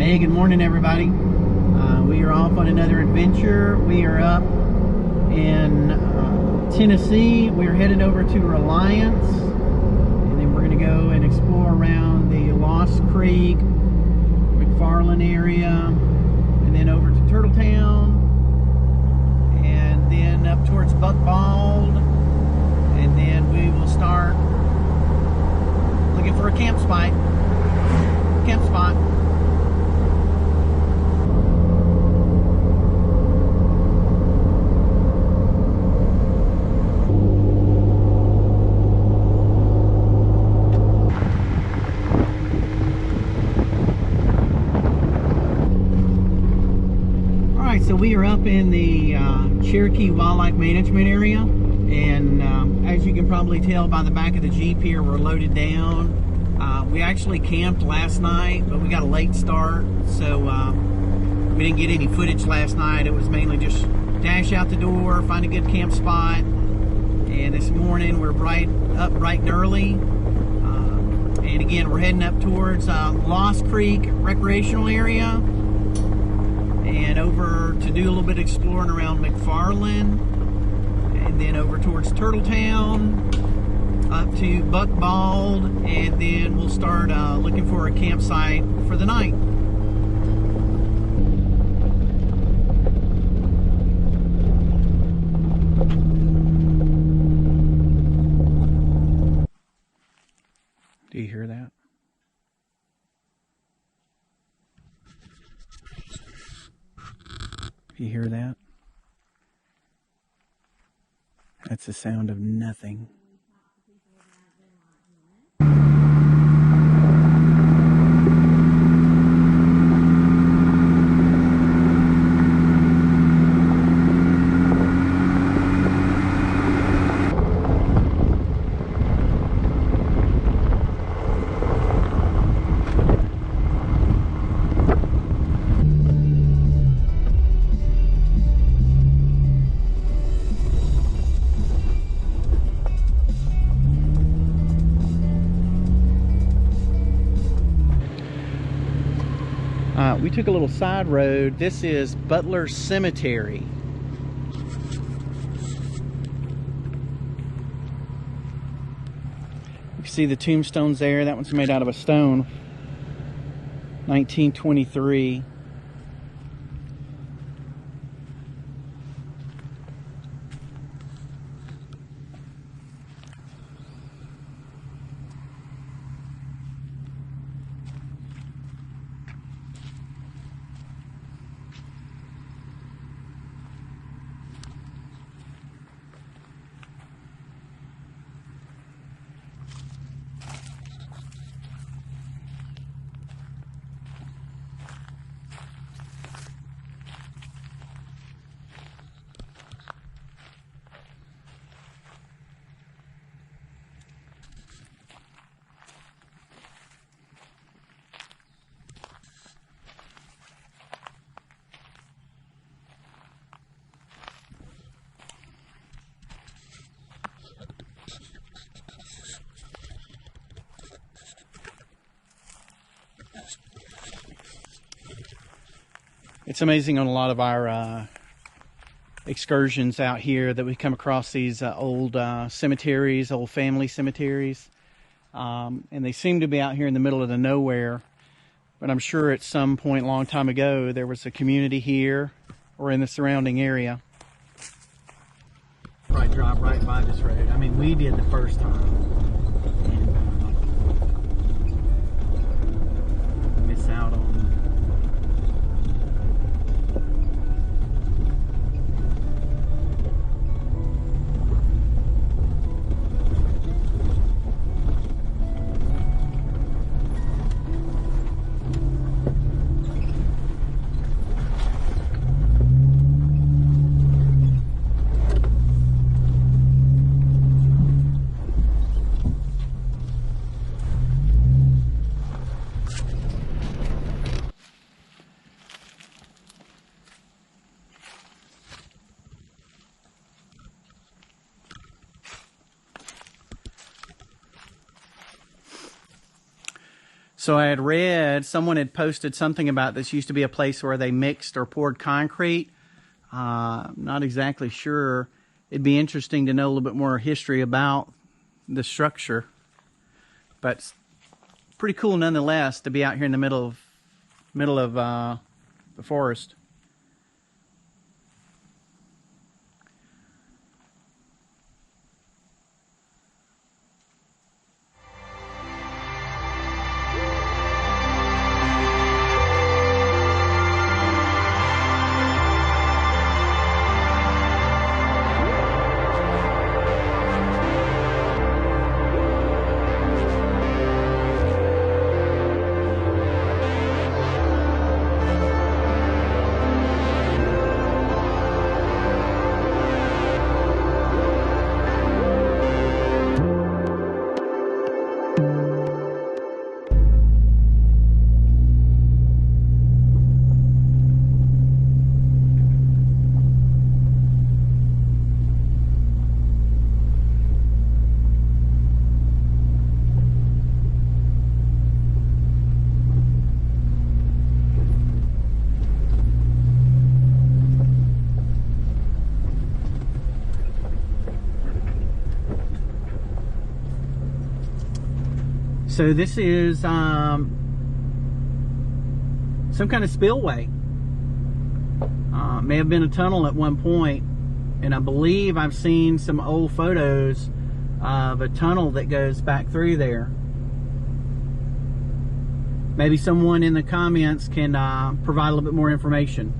Hey, good morning, everybody. We are off on another adventure. We are up in Tennessee. We're headed over to Reliance, and then we're going to go and explore around the Lost Creek, McFarland area, and then over to Turtletown, and then up towards Buck Bald, and then we will start looking for a camp spot. Alright, so we are up in the Cherokee Wildlife Management area, and as you can probably tell by the back of the Jeep here, we're loaded down. We actually camped last night, but we got a late start, so we didn't get any footage last night. It was mainly just dash out the door, find a good camp spot, and this morning we're up bright and early. And again, we're heading up towards Lost Creek recreational area, and over to do a little bit of exploring around McFarland, and then over towards Turtletown, up to Buck Bald, and then we'll start looking for a campsite for the night. Do you hear that? You hear that? That's the sound of nothing. We took a little side road. This is Butler Cemetery. You can see the tombstones there. That one's made out of a stone. 1923. It's amazing on a lot of our excursions out here that we come across these old cemeteries, old family cemeteries, and they seem to be out here in the middle of the nowhere, but I'm sure at some point a long time ago there was a community here or in the surrounding area. Probably drive right by this road. I mean, we did the first time. And miss out on So I had read, someone had posted something about this used to be a place where they mixed or poured concrete. Not exactly sure. It'd be interesting to know a little bit more history about the structure. But pretty cool nonetheless to be out here in the middle of the forest. So this is some kind of spillway. May have been a tunnel at one point, and I believe I've seen some old photos of a tunnel that goes back through there. Maybe someone in the comments can provide a little bit more information.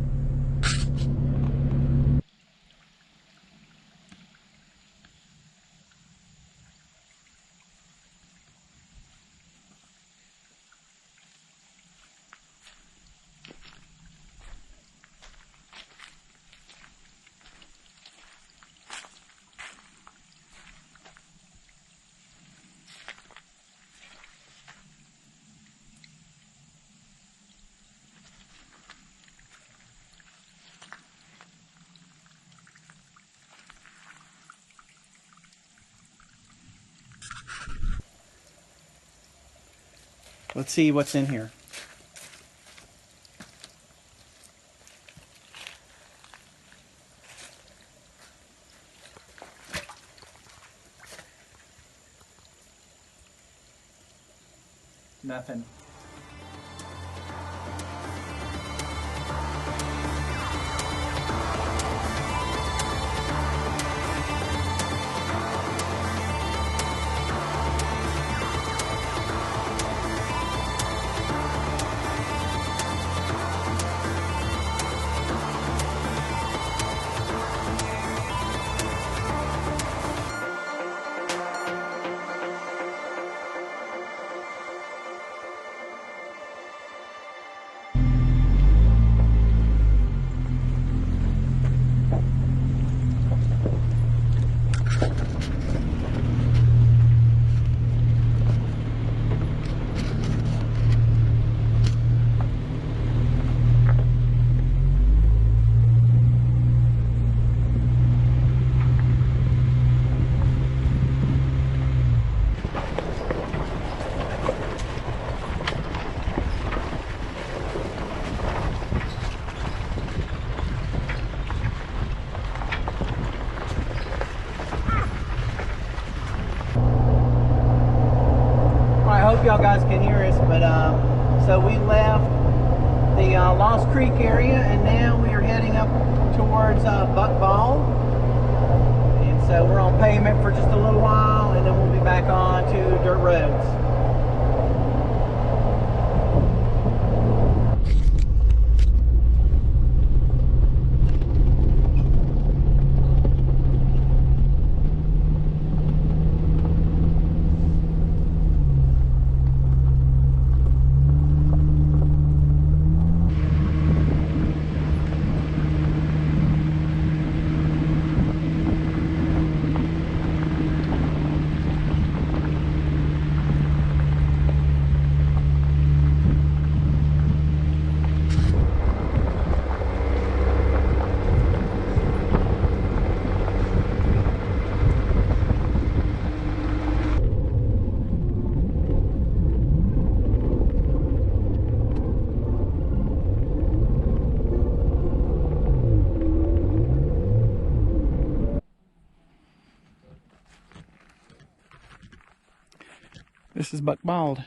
Let's see what's in here. Nothing. I hope y'all guys can hear us, but so we left the Lost Creek area, and now we are heading up towards Buck Ball, and so we're on pavement for just a little while, and then we'll be back on to dirt roads. This is buck bald.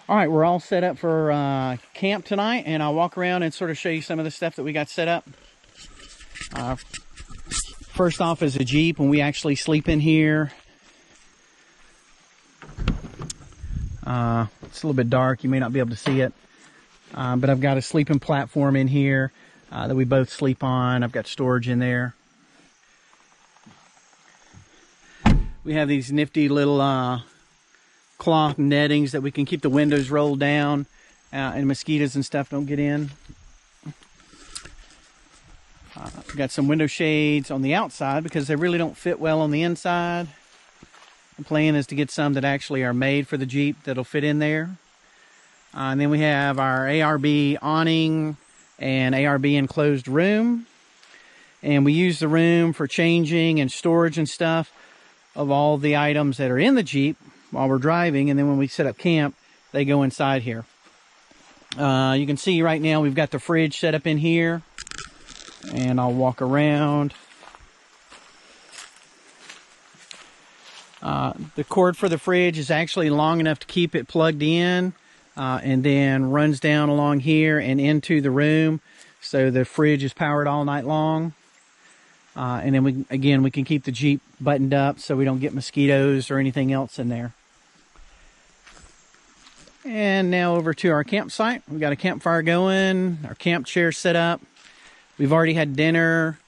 All right, we're all set up for camp tonight, and I'll walk around and sort of show you some of the stuff that we got set up. First off is a Jeep, and we actually sleep in here. It's a little bit dark, you may not be able to see it, but I've got a sleeping platform in here that we both sleep on. I've got storage in there. We have these nifty little cloth nettings that we can keep the windows rolled down and mosquitoes and stuff don't get in. We've got some window shades on the outside because they really don't fit well on the inside. The plan is to get some that actually are made for the Jeep that'll fit in there. And then we have our ARB awning and ARB enclosed room. And we use the room for changing and storage and stuff of all the items that are in the Jeep while we're driving, and then when we set up camp, they go inside here. You can see right now we've got the fridge set up in here, and I'll walk around. The cord for the fridge is actually long enough to keep it plugged in, and then runs down along here and into the room, so the fridge is powered all night long. And then we can keep the Jeep buttoned up so we don't get mosquitoes or anything else in there. And now over to our campsite. We've got a campfire going, our camp chair set up. We've already had dinner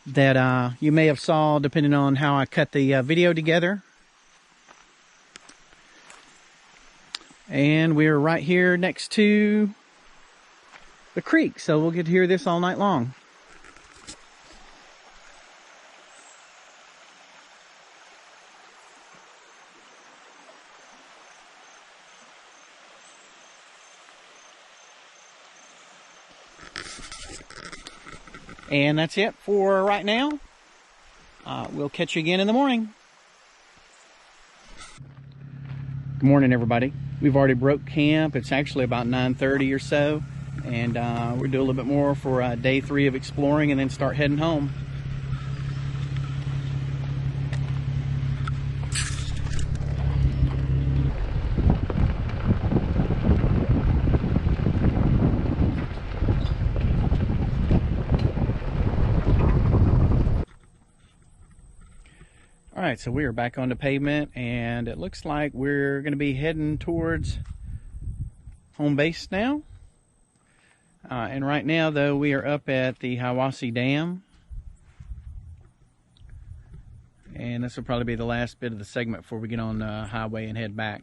that you may have saw depending on how I cut the video together. And we're right here next to the creek, so we'll get to hear this all night long. And that's it for right now. We'll catch you again in the morning. Good morning, everybody. We've already broke camp. It's actually about 9:30 or so. And we'll do a little bit more for day 3 of exploring and then start heading home. All right, so we are back on the pavement, and it looks like we're going to be heading towards home base now. And right now, though, we are up at the Hiwassee Dam. And this will probably be the last bit of the segment before we get on the highway and head back.